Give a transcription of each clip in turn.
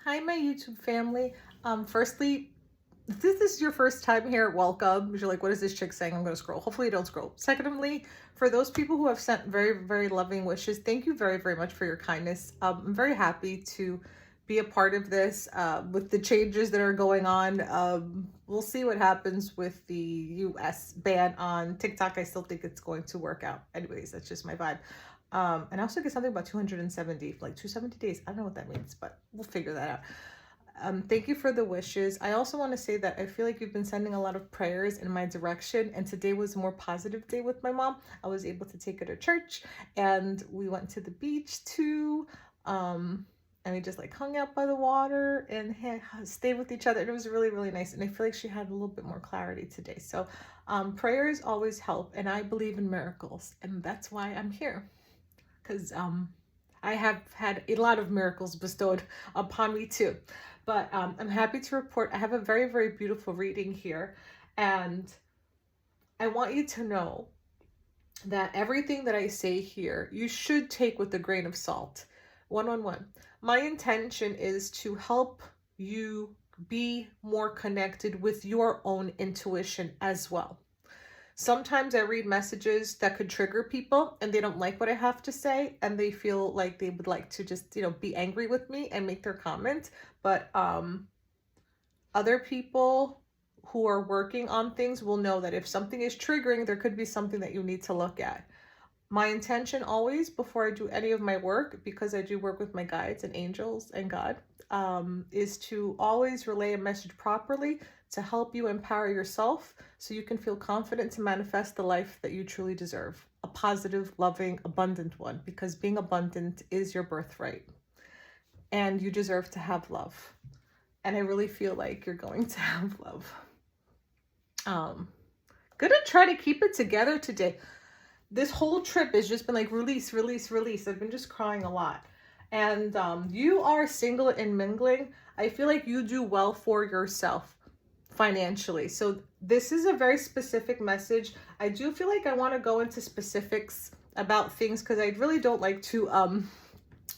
Hi, my YouTube family. Firstly, if this is your first time here, welcome. You're like, what is this chick saying? I'm going to scroll. Hopefully you don't scroll. Secondly, for those people who have sent very, very loving wishes, thank you very, very much for your kindness. I'm very happy to be a part of this with the changes that are going on. We'll see what happens with the US ban on TikTok. I still think it's going to work out. Anyways, that's just my vibe. And I also get something about 270, like 270 days. I don't know what that means, but we'll figure that out. Thank you for the wishes. I also want to say that I feel like you've been sending a lot of prayers in my direction, and today was a more positive day with my mom. I was able to take her to church, and we went to the beach too. And we just like hung out by the water and stayed with each other. It was really, really nice. And I feel like she had a little bit more clarity today. So prayers always help, and I believe in miracles, and that's why I'm here. Because I have had a lot of miracles bestowed upon me too. But I'm happy to report I have a very, very beautiful reading here. And I want you to know that everything that I say here, you should take with a grain of salt. 111. My intention is to help you be more connected with your own intuition as well. Sometimes I read messages that could trigger people and they don't like what I have to say and they feel like they would like to just, be angry with me and make their comment. But other people who are working on things will know that if something is triggering, there could be something that you need to look at. My intention always, before I do any of my work, because I do work with my guides and angels and God, is to always relay a message properly to help you empower yourself so you can feel confident to manifest the life that you truly deserve. A positive, loving, abundant one, because being abundant is your birthright. And you deserve to have love. And I really feel like you're going to have love. Gonna try to keep it together today. This whole trip has just been like release, release, release. I've been just crying a lot. And you are single and mingling. I feel like you do well for yourself financially. So this is a very specific message. I do feel like I want to go into specifics about things because I really don't like to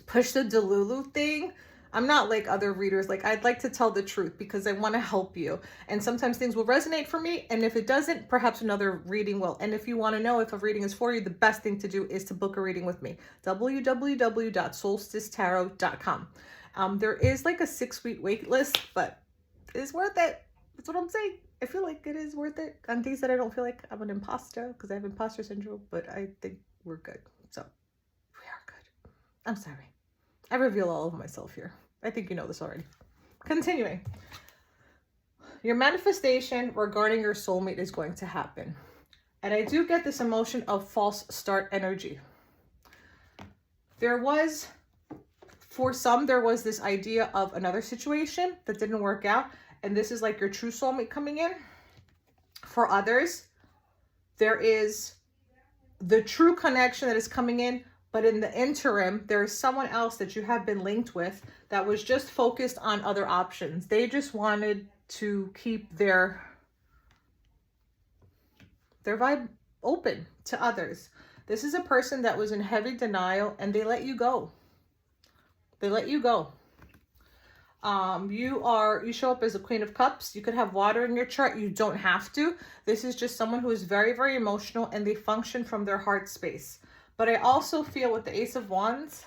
push the Delulu thing. I'm not like other readers. Like, I'd like to tell the truth because I want to help you. And sometimes things will resonate for me. And if it doesn't, perhaps another reading will. And if you want to know if a reading is for you, the best thing to do is to book a reading with me. www.solsticetarot.com. There is like a 6-week wait list, but it's worth it. That's what I'm saying. I feel like it is worth it on days that I don't feel like I'm an imposter because I have imposter syndrome, but I think we're good. So we are good. I'm sorry. I reveal all of myself here. I think you know this already. Continuing. Your manifestation regarding your soulmate is going to happen. And I do get this emotion of false start energy. For some, there was this idea of another situation that didn't work out. And this is like your true soulmate coming in. For others, there is the true connection that is coming in. But in the interim, there is someone else that you have been linked with that was just focused on other options. They just wanted to keep their vibe open to others. This is a person that was in heavy denial and they let you go. They let you go. You show up as a Queen of Cups. You could have water in your chart. You don't have to. This is just someone who is very, very emotional and they function from their heart space. But I also feel with the Ace of Wands,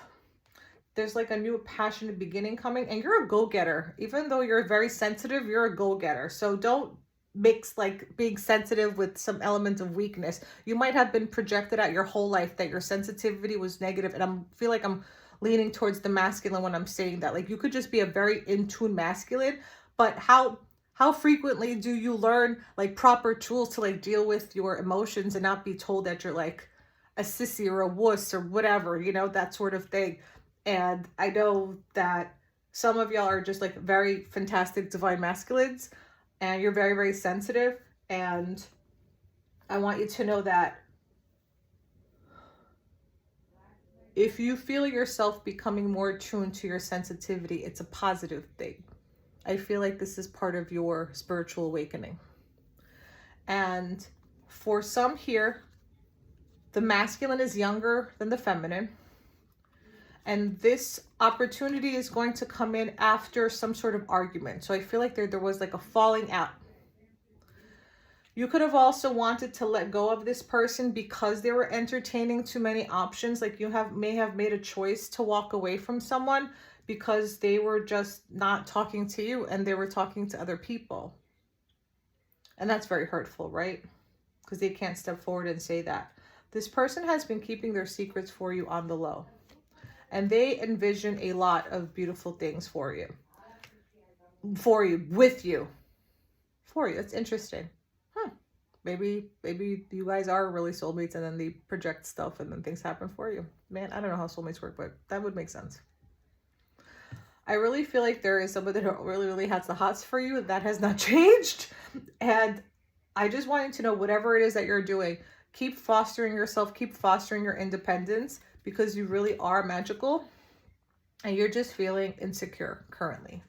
there's like a new passionate beginning coming and you're a go-getter. Even though you're very sensitive, you're a go-getter. So don't mix like being sensitive with some element of weakness. You might have been projected out your whole life that your sensitivity was negative, and I feel like I'm leaning towards the masculine when I'm saying that. Like, you could just be a very in-tune masculine, but how frequently do you learn like proper tools to like deal with your emotions and not be told that you're like a sissy or a wuss or whatever, that sort of thing. And I know that some of y'all are just like very fantastic divine masculines and you're very, very sensitive. And I want you to know that if you feel yourself becoming more attuned to your sensitivity, it's a positive thing. I feel like this is part of your spiritual awakening. And for some here, the masculine is younger than the feminine. And this opportunity is going to come in after some sort of argument. So I feel like there was like a falling out. You could have also wanted to let go of this person because they were entertaining too many options. Like you may have made a choice to walk away from someone because they were just not talking to you and they were talking to other people. And that's very hurtful, right? Because they can't step forward and say that. This person has been keeping their secrets for you on the low. And they envision a lot of beautiful things for you. With you. For you. It's interesting. Maybe you guys are really soulmates and then they project stuff and then things happen for you. Man, I don't know how soulmates work, but that would make sense. I really feel like there is somebody that really has the hots for you. That has not changed. And I just want you to know, whatever it is that you're doing, keep fostering yourself, keep fostering your independence, because you really are magical and you're just feeling insecure currently.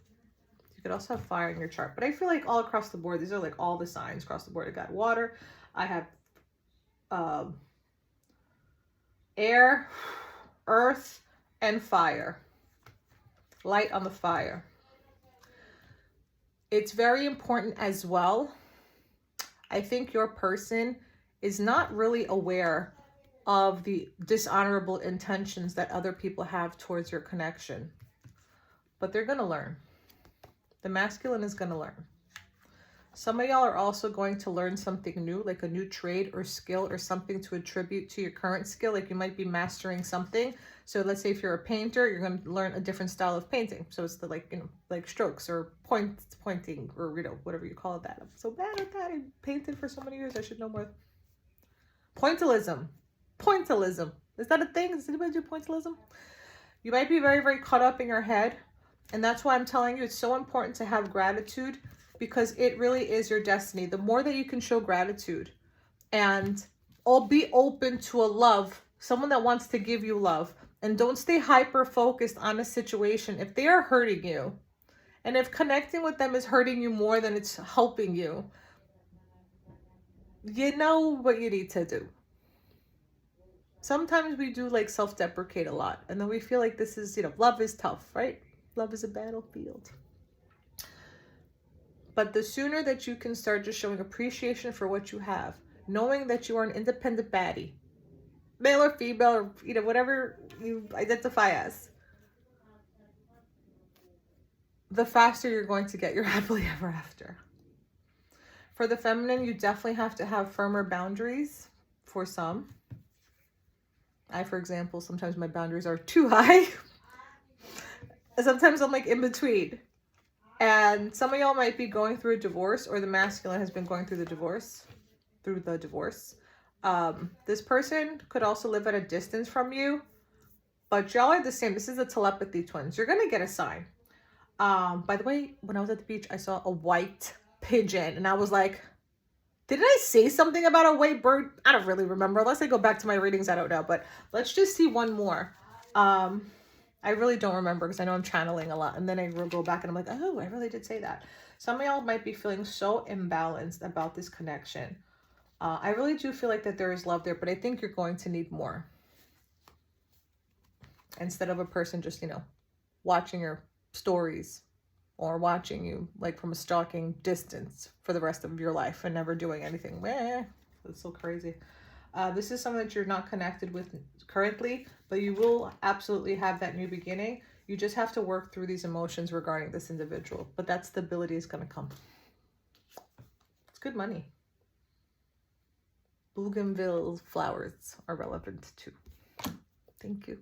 You could also have fire in your chart, but I feel like all across the board, these are like all the signs across the board. I got water, I have air, earth, and fire. Light on the fire. It's very important as well. I think your person is not really aware of the dishonorable intentions that other people have towards your connection, but they're going to learn. The masculine is going to learn. Some of y'all are also going to learn something new, like a new trade or skill or something to attribute to your current skill. Like you might be mastering something. So let's say if you're a painter, you're going to learn a different style of painting. So it's the like strokes or pointing or, whatever you call it that. I'm so bad at that. I painted for so many years. I should know more. Pointillism. Is that a thing? Does anybody do pointillism? You might be very caught up in your head. And that's why I'm telling you, it's so important to have gratitude, because it really is your destiny. The more that you can show gratitude and be open to a love, someone that wants to give you love, and don't stay hyper focused on a situation. If they are hurting you, and if connecting with them is hurting you more than it's helping you, you know what you need to do. Sometimes we do like self-deprecate a lot, and then we feel like this is, love is tough, right? Love is a battlefield. But the sooner that you can start just showing appreciation for what you have, knowing that you are an independent baddie, male or female, or whatever you identify as, the faster you're going to get your happily ever after. For the feminine, you definitely have to have firmer boundaries for some. I, for example, sometimes my boundaries are too high. Sometimes I'm like in between. And some of y'all might be going through a divorce, or the masculine has been going through the divorce. This person could also live at a distance from you, but y'all are the same. This is the telepathy twins. You're going to get a sign. By the way, when I was at the beach, I saw a white pigeon and I was like, didn't I say something about a white bird? I don't really remember. Unless I go back to my readings, I don't know. But let's just see one more. I really don't remember because I know I'm channeling a lot. And then I will go back and I'm like, oh, I really did say that. Some of y'all might be feeling so imbalanced about this connection. I really do feel like that there is love there, but I think you're going to need more. Instead of a person just, watching your stories or watching you like from a stalking distance for the rest of your life and never doing anything. That's so crazy. This is someone that you're not connected with currently, but you will absolutely have that new beginning. You just have to work through these emotions regarding this individual, but that stability is going to come. It's good money. Bougainville flowers are relevant too. Thank you.